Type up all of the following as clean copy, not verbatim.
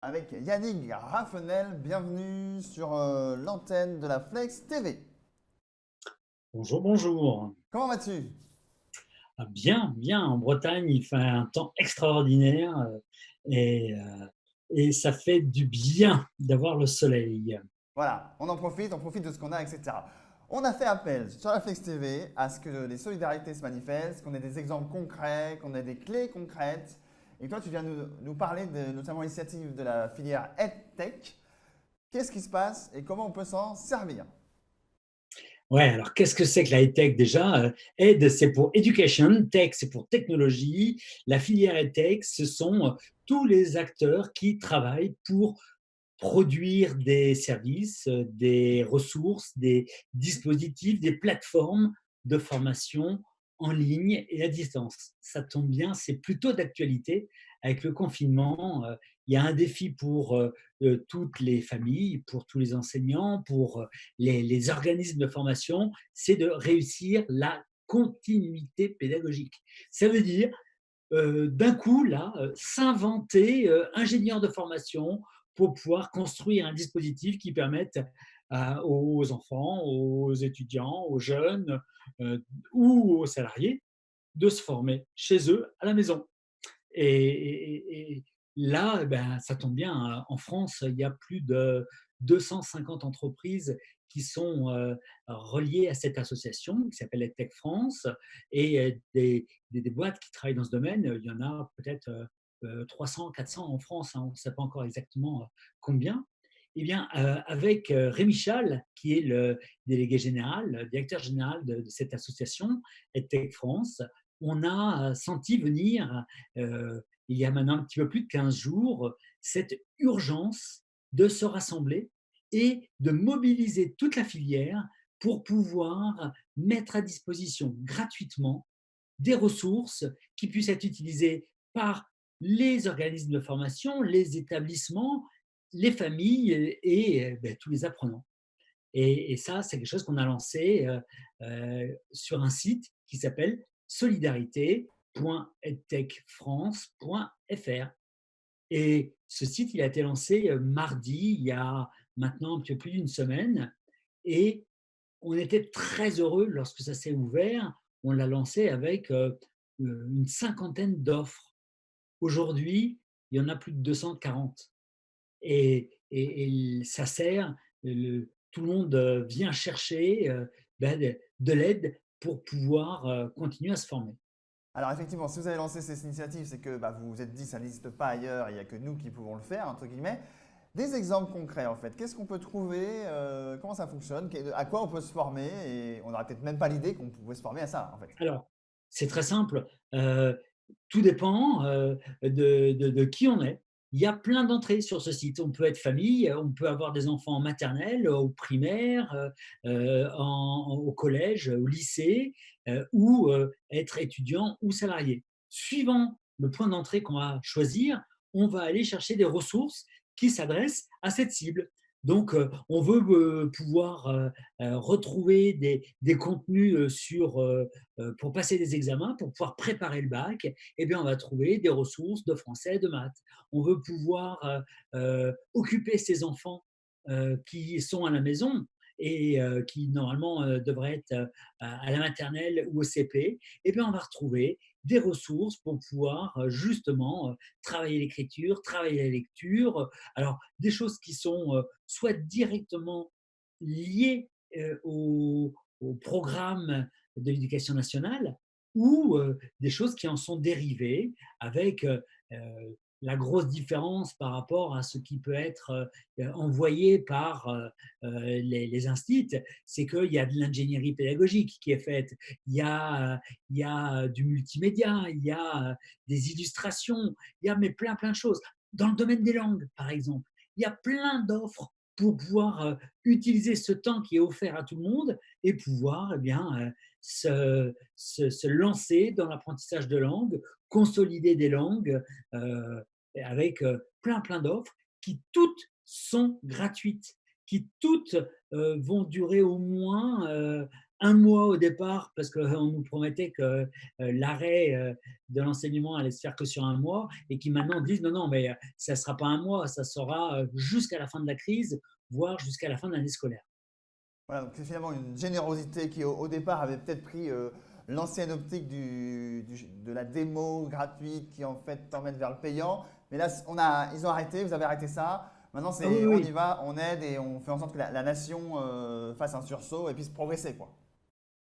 avec Yannick Raffenel. Bienvenue sur l'antenne de la Flex TV. Bonjour, bonjour. Comment vas-tu? Ah, bien, bien. En Bretagne, il fait un temps extraordinaire et ça fait du bien d'avoir le soleil. Voilà, on profite de ce qu'on a, etc. On a fait appel sur la Flex TV à ce que les solidarités se manifestent, qu'on ait des exemples concrets, qu'on ait des clés concrètes. Et toi, tu viens nous parler de notamment l'initiative de la filière EdTech. Qu'est-ce qui se passe et comment on peut s'en servir? Ouais, alors qu'est-ce que c'est que la tech déjà? Ed, c'est pour education, tech, c'est pour technologie. La filière EdTech, ce sont tous les acteurs qui travaillent pour produire des services, des ressources, des dispositifs, des plateformes de formation en ligne et à distance. Ça tombe bien, c'est plutôt d'actualité. Avec le confinement, il y a un défi pour toutes les familles, pour tous les enseignants, pour les organismes de formation, c'est de réussir la continuité pédagogique. Ça veut dire d'un coup, là, s'inventer ingénieur de formation pour pouvoir construire un dispositif qui permette aux enfants, aux étudiants, aux jeunes ou aux salariés de se former chez eux à la maison. Et là, ben, ça tombe bien, hein, en France, il y a plus de 250 entreprises qui sont reliées à cette association qui s'appelle EdTech France et des boîtes qui travaillent dans ce domaine. Il y en a peut-être 300, 400 en France, hein, on ne sait pas encore exactement combien. Eh bien, avec Rémi Chal, qui est le délégué général, le directeur général de cette association, EdTech France, on a senti venir, il y a maintenant un petit peu plus de 15 jours, cette urgence de se rassembler et de mobiliser toute la filière pour pouvoir mettre à disposition gratuitement des ressources qui puissent être utilisées par les organismes de formation, les établissements, les familles et ben, tous les apprenants. Et ça, c'est quelque chose qu'on a lancé sur un site qui s'appelle solidarité.edtechfrance.fr. Et ce site, il a été lancé mardi, il y a maintenant un petit peu plus d'une semaine. Et on était très heureux lorsque ça s'est ouvert. On l'a lancé avec une cinquantaine d'offres. Aujourd'hui, il y en a plus de 240 et ça sert, tout le monde vient chercher ben, de l'aide pour pouvoir continuer à se former. Alors effectivement, si vous avez lancé cette initiative, c'est que vous vous êtes dit ça n'existe pas ailleurs, il n'y a que nous qui pouvons le faire, entre guillemets. Des exemples concrets en fait, qu'est-ce qu'on peut trouver, comment ça fonctionne, à quoi on peut se former, et on n'aurait peut-être même pas l'idée qu'on pouvait se former à ça en fait. Alors, c'est très simple, tout dépend de qui on est. Il y a plein d'entrées sur ce site. On peut être famille, on peut avoir des enfants en maternelle, au primaire, au collège, au lycée, ou être étudiant ou salarié. Suivant le point d'entrée qu'on va choisir, on va aller chercher des ressources qui s'adressent à cette cible. Donc, on veut pouvoir retrouver des contenus pour passer des examens, pour pouvoir préparer le bac, eh bien, on va trouver des ressources de français, de maths. On veut pouvoir occuper ses enfants qui sont à la maison et qui normalement devraient être à la maternelle ou au CP, eh bien, on va retrouver des ressources pour pouvoir justement travailler l'écriture, travailler la lecture. Alors, des choses qui sont soit directement liées au programme de l'éducation nationale ou des choses qui en sont dérivées avec la grosse différence par rapport à ce qui peut être envoyé par les instituts, c'est qu'il y a de l'ingénierie pédagogique qui est faite, il y a du multimédia, il y a des illustrations, il y a mais plein de choses. Dans le domaine des langues, par exemple, il y a plein d'offres pour pouvoir utiliser ce temps qui est offert à tout le monde et pouvoir eh bien, se lancer dans l'apprentissage de langues, consolider des langues avec plein d'offres qui toutes sont gratuites, qui toutes vont durer au moins un mois au départ parce qu'on nous promettait que l'arrêt de l'enseignement allait se faire que sur un mois et qui maintenant disent non, non, mais ça ne sera pas un mois, ça sera jusqu'à la fin de la crise, voire jusqu'à la fin de l'année scolaire. Voilà, donc c'est finalement une générosité qui au départ avait peut-être pris l'ancienne optique de la démo gratuite qui en fait t'emmène vers le payant. Mais là, ils ont arrêté, vous avez arrêté ça. Maintenant, Ah oui, on y oui, va, on aide et on fait en sorte que la nation fasse un sursaut et puisse progresser, quoi.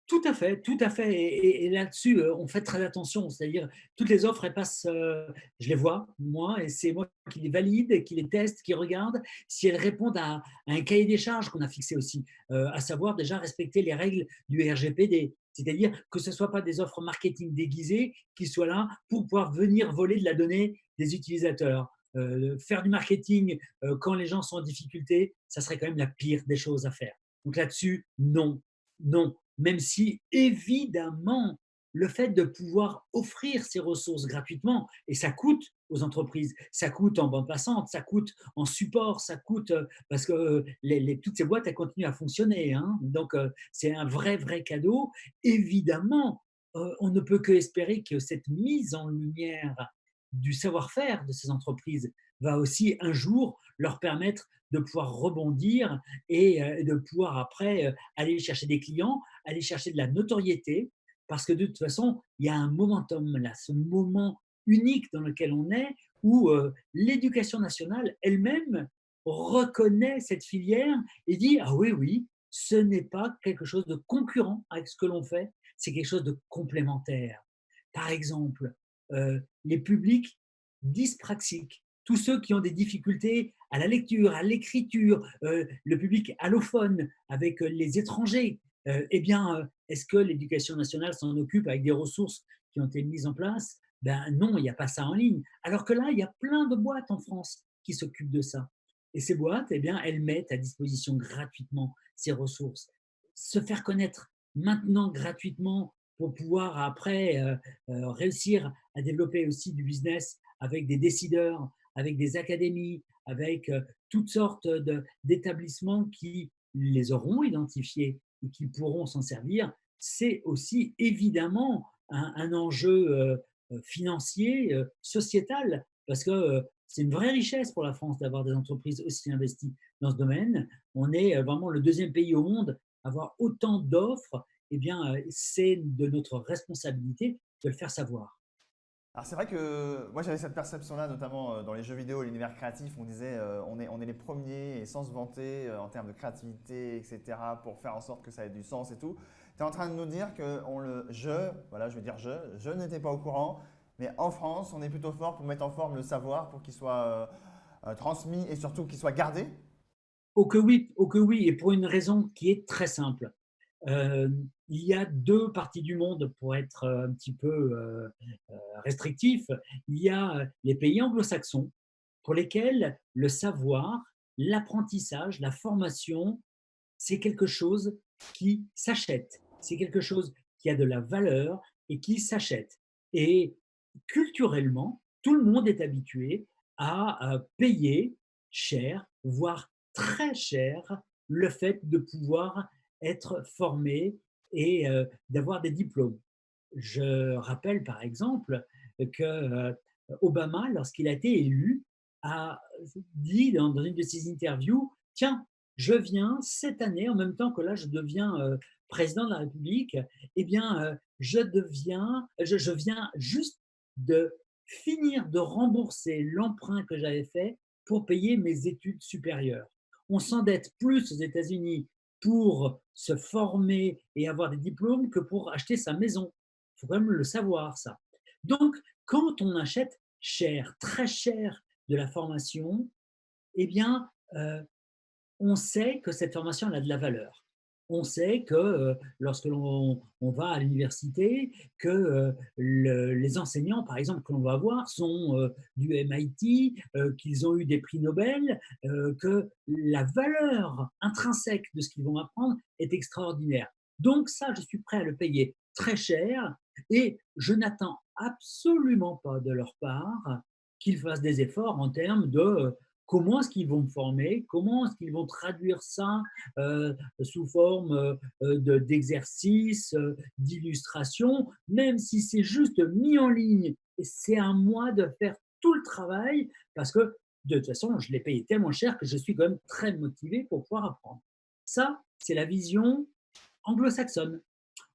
tout à fait, tout à fait. Et là-dessus, on fait très attention. C'est-à-dire, toutes les offres, elles passent, je les vois, moi, et c'est moi qui les valide, qui les teste, qui regarde si elles répondent à un cahier des charges qu'on a fixé aussi, à savoir déjà respecter les règles du RGPD. C'est-à-dire que ce ne soit pas des offres marketing déguisées qui soient là pour pouvoir venir voler de la donnée des utilisateurs. Faire du marketing quand les gens sont en difficulté, ça serait quand même la pire des choses à faire. Donc là-dessus, non, non, même si évidemment le fait de pouvoir offrir ces ressources gratuitement, et ça coûte aux entreprises, ça coûte en bande passante, ça coûte en support, ça coûte parce que toutes ces boîtes, elles continuent à fonctionner. Hein, donc, c'est un vrai, vrai cadeau. Évidemment, on ne peut que espérer que cette mise en lumière du savoir-faire de ces entreprises va aussi un jour leur permettre de pouvoir rebondir et de pouvoir après aller chercher des clients, aller chercher de la notoriété, parce que de toute façon, il y a un momentum là, ce moment unique dans lequel on est, où l'éducation nationale elle-même reconnaît cette filière et dit, ah oui, oui, ce n'est pas quelque chose de concurrent avec ce que l'on fait, c'est quelque chose de complémentaire. Par exemple, les publics dyspraxiques, tous ceux qui ont des difficultés à la lecture, à l'écriture, le public allophone avec les étrangers, eh bien, est-ce que l'éducation nationale s'en occupe avec des ressources qui ont été mises en place? Ben non, il n'y a pas ça en ligne. Alors que là, il y a plein de boîtes en France qui s'occupent de ça. Et ces boîtes, eh bien, elles mettent à disposition gratuitement ces ressources. Se faire connaître maintenant gratuitement pour pouvoir après réussir à développer aussi du business avec des décideurs, avec des académies, avec toutes sortes d'établissements qui les auront identifiés et qui pourront s'en servir, c'est aussi évidemment un enjeu financier, sociétal, parce que c'est une vraie richesse pour la France d'avoir des entreprises aussi investies dans ce domaine. On est vraiment le deuxième pays au monde à avoir autant d'offres. Eh bien, c'est de notre responsabilité de le faire savoir. Alors c'est vrai que moi j'avais cette perception-là, notamment dans les jeux vidéo, l'univers créatif, on disait on est les premiers et sans se vanter en termes de créativité, etc., pour faire en sorte que ça ait du sens et tout. Tu es en train de nous dire que voilà, je vais dire je n'étais pas au courant, mais en France, on est plutôt fort pour mettre en forme le savoir pour qu'il soit transmis et surtout qu'il soit gardé. Oh que oui, et pour une raison qui est très simple. Euh, il y a deux parties du monde pour être un petit peu restrictif. Il y a les pays anglo-saxons pour lesquels le savoir, l'apprentissage, la formation, c'est quelque chose qui s'achète. C'est quelque chose qui a de la valeur et qui s'achète. Et culturellement, tout le monde est habitué à payer cher, voire très cher, le fait de pouvoir être formé et d'avoir des diplômes. Je rappelle par exemple que Obama, lorsqu'il a été élu, a dit dans une de ses interviews, tiens, je viens cette année, en même temps que là, je deviens président de la République, eh bien, je viens juste de finir de rembourser l'emprunt que j'avais fait pour payer mes études supérieures. On s'endette plus aux États-Unis pour se former et avoir des diplômes que pour acheter sa maison. Il faut quand même le savoir, ça. Donc, quand on achète cher, très cher de la formation, eh bien, on sait que cette formation elle a de la valeur. On sait que lorsque on va à l'université, que les enseignants, par exemple, que l'on va voir sont du MIT, qu'ils ont eu des prix Nobel, que la valeur intrinsèque de ce qu'ils vont apprendre est extraordinaire. Donc ça, je suis prêt à le payer très cher et je n'attends absolument pas de leur part qu'ils fassent des efforts en termes de comment est-ce qu'ils vont me former, comment est-ce qu'ils vont traduire ça sous forme d'exercices, d'illustrations, même si c'est juste mis en ligne et c'est à moi de faire tout le travail parce que de toute façon, je l'ai payé tellement cher que je suis quand même très motivé pour pouvoir apprendre. Ça, c'est la vision anglo-saxonne.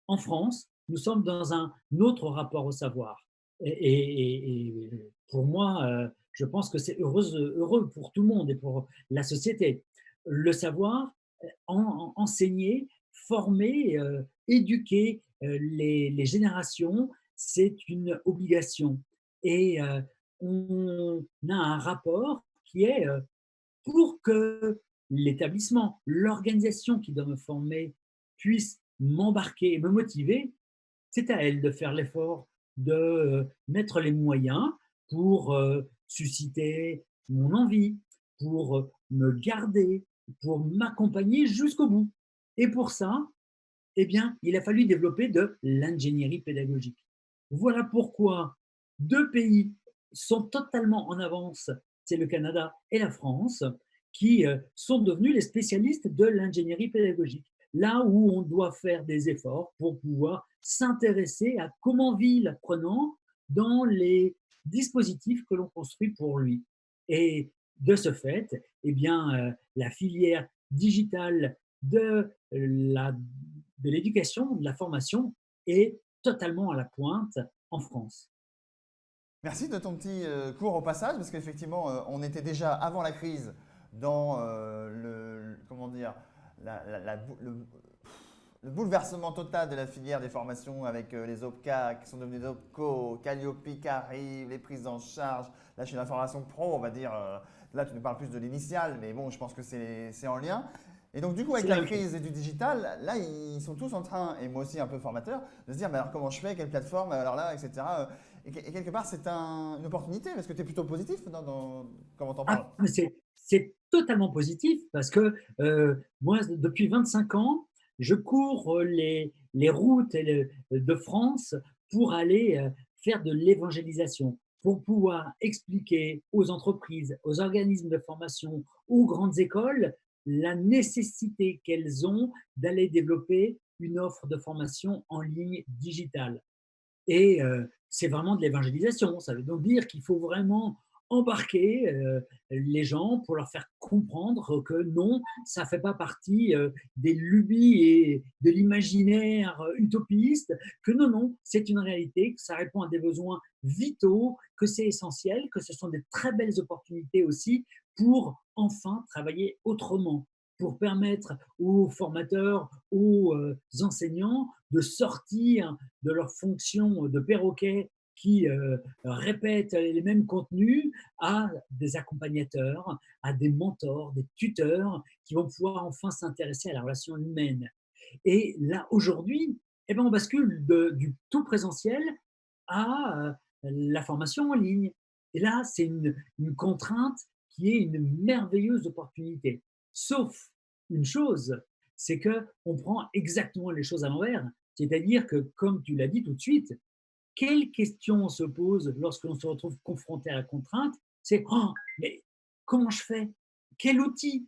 En France, nous sommes dans un autre rapport au savoir. Et pour moi, je pense que c'est heureux pour tout le monde et pour la société. Le savoir, enseigner, former, éduquer les générations, c'est une obligation. Et on a un rapport qui est pour que l'établissement, l'organisation qui doit me former puisse m'embarquer et me motiver, c'est à elle de faire l'effort de mettre les moyens pour susciter mon envie, pour me garder, pour m'accompagner jusqu'au bout. Et pour ça, eh bien, il a fallu développer de l'ingénierie pédagogique. Voilà pourquoi deux pays sont totalement en avance, c'est le Canada et la France, qui sont devenus les spécialistes de l'ingénierie pédagogique. Là où on doit faire des efforts pour pouvoir s'intéresser à comment vit l'apprenant dans les dispositifs que l'on construit pour lui. Et de ce fait, eh bien, la filière digitale de l'éducation, de la formation est totalement à la pointe en France. Merci de ton petit cours au passage, parce qu'effectivement, on était déjà avant la crise dans comment dire, le bouleversement total de la filière des formations avec les OPCA qui sont devenus des OPCO, Calliope qui arrive, les prises en charge. Là, chez la formation pro, on va dire, là, tu nous parles plus de l'initial, mais bon, je pense que c'est en lien. Et donc, du coup, avec C'est la la même chose. crise et du digital, là, ils sont tous en train, et moi aussi un peu formateur, de se dire, mais alors comment je fais, quelle plateforme, alors là, etc. Et quelque part, c'est une opportunité, parce que tu es plutôt positif dans comment t'en parles. Ah, mais c'est totalement positif parce que moi, depuis 25 ans, je cours les routes de France pour aller faire de l'évangélisation, pour pouvoir expliquer aux entreprises, aux organismes de formation, aux grandes écoles, la nécessité qu'elles ont d'aller développer une offre de formation en ligne digitale. Et c'est vraiment de l'évangélisation. Ça veut donc dire qu'il faut vraiment embarquer les gens pour leur faire comprendre que non, ça ne fait pas partie des lubies et de l'imaginaire utopiste, que non, non, c'est une réalité, que ça répond à des besoins vitaux, que c'est essentiel, que ce sont des très belles opportunités aussi pour enfin travailler autrement, pour permettre aux formateurs, aux enseignants de sortir de leur fonction de perroquet qui répètent les mêmes contenus à des accompagnateurs, à des mentors, des tuteurs qui vont pouvoir enfin s'intéresser à la relation humaine. Et là, aujourd'hui, eh ben, on bascule du tout présentiel à la formation en ligne. Et là, c'est une contrainte qui est une merveilleuse opportunité. Sauf une chose, c'est qu'on prend exactement les choses à l'envers. C'est-à-dire que, comme tu l'as dit tout de suite, quelle question on se pose lorsque l'on se retrouve confronté à la contrainte? C'est oh, mais comment je fais? Quel outil?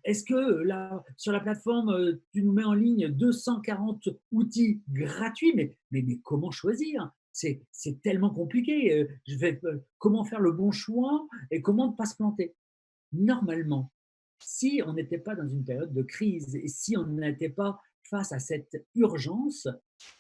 Est-ce que là, sur la plateforme, tu nous mets en ligne 240 outils gratuits, mais comment choisir? C'est tellement compliqué. Comment faire le bon choix et comment ne pas se planter? Normalement, si on n'était pas dans une période de crise et si on n'était pas face à cette urgence,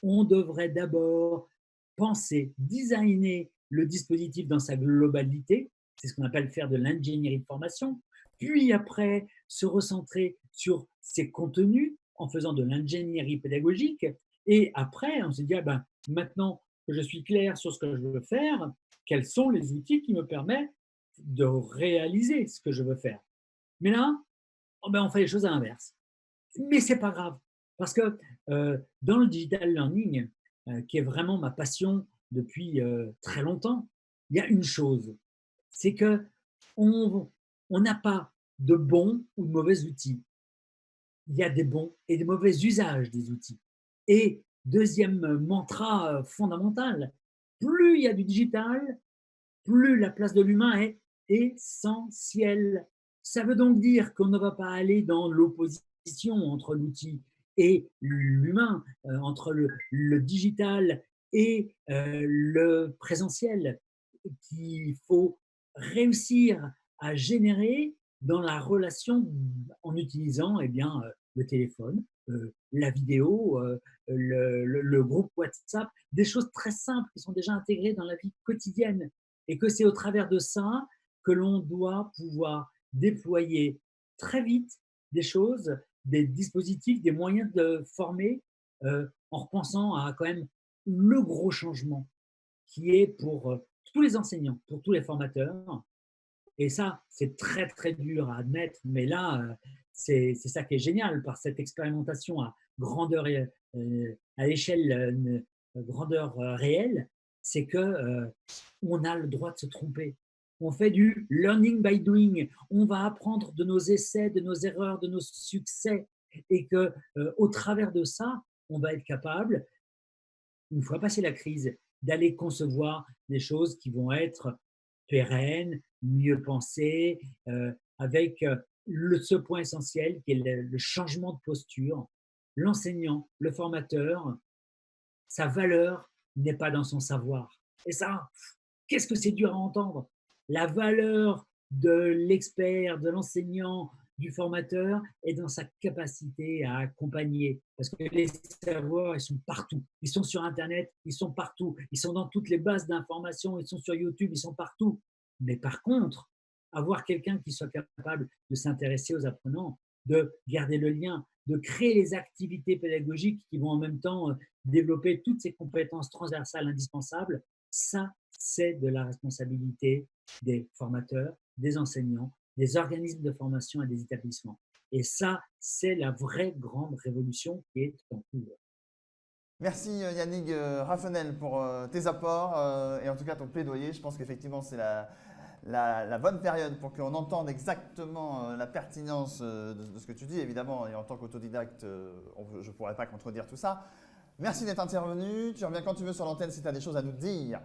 on devrait d'abord penser, designer le dispositif dans sa globalité, c'est ce qu'on appelle faire de l'ingénierie de formation, puis après se recentrer sur ses contenus en faisant de l'ingénierie pédagogique, et après on se dit, ah ben, maintenant que je suis clair sur ce que je veux faire, quels sont les outils qui me permettent de réaliser ce que je veux faire. Mais là, oh ben, on fait les choses à l'inverse. Mais c'est pas grave, parce que dans le digital learning, qui est vraiment ma passion depuis très longtemps, il y a une chose, c'est que on n'a pas de bons ou de mauvais outils. Il y a des bons et des mauvais usages des outils. Et deuxième mantra fondamental, plus il y a du digital, plus la place de l'humain est essentiel. Ça veut donc dire qu'on ne va pas aller dans l'opposition entre l'outil et l'humain, entre le digital et le présentiel, qu'il faut réussir à générer dans la relation en utilisant eh bien, le téléphone, la vidéo, le groupe WhatsApp, des choses très simples qui sont déjà intégrées dans la vie quotidienne. Et que c'est au travers de ça que l'on doit pouvoir déployer très vite des choses, des dispositifs, des moyens de former, en repensant à quand même le gros changement qui est pour tous les enseignants, pour tous les formateurs. Et ça, c'est très, très dur à admettre, mais là, c'est ça qui est génial par cette expérimentation à grandeur, à échelle, grandeur réelle, c'est que on a le droit de se tromper. On fait du learning by doing. On va apprendre de nos essais, de nos erreurs, de nos succès, et que au travers de ça, on va être capable, une fois passé la crise, d'aller concevoir des choses qui vont être pérennes, mieux pensées, avec ce point essentiel qui est le changement de posture. L'enseignant, le formateur, sa valeur n'est pas dans son savoir. Et ça, qu'est-ce que c'est dur à entendre. La valeur de l'expert, de l'enseignant, du formateur est dans sa capacité à accompagner. Parce que les savoirs, ils sont partout. Ils sont sur Internet, ils sont partout. Ils sont dans toutes les bases d'informations, ils sont sur YouTube, ils sont partout. Mais par contre, avoir quelqu'un qui soit capable de s'intéresser aux apprenants, de garder le lien, de créer les activités pédagogiques qui vont en même temps développer toutes ces compétences transversales indispensables, ça, c'est de la responsabilité des formateurs, des enseignants, des organismes de formation et des établissements. Et ça, c'est la vraie grande révolution qui est en cours. Merci Yannick Raffenel pour tes apports et en tout cas ton plaidoyer. Je pense qu'effectivement c'est la bonne période pour qu'on entende exactement la pertinence de ce que tu dis. Évidemment, et en tant qu'autodidacte, je ne pourrais pas contredire tout ça. Merci d'être intervenu. Tu reviens quand tu veux sur l'antenne si tu as des choses à nous dire.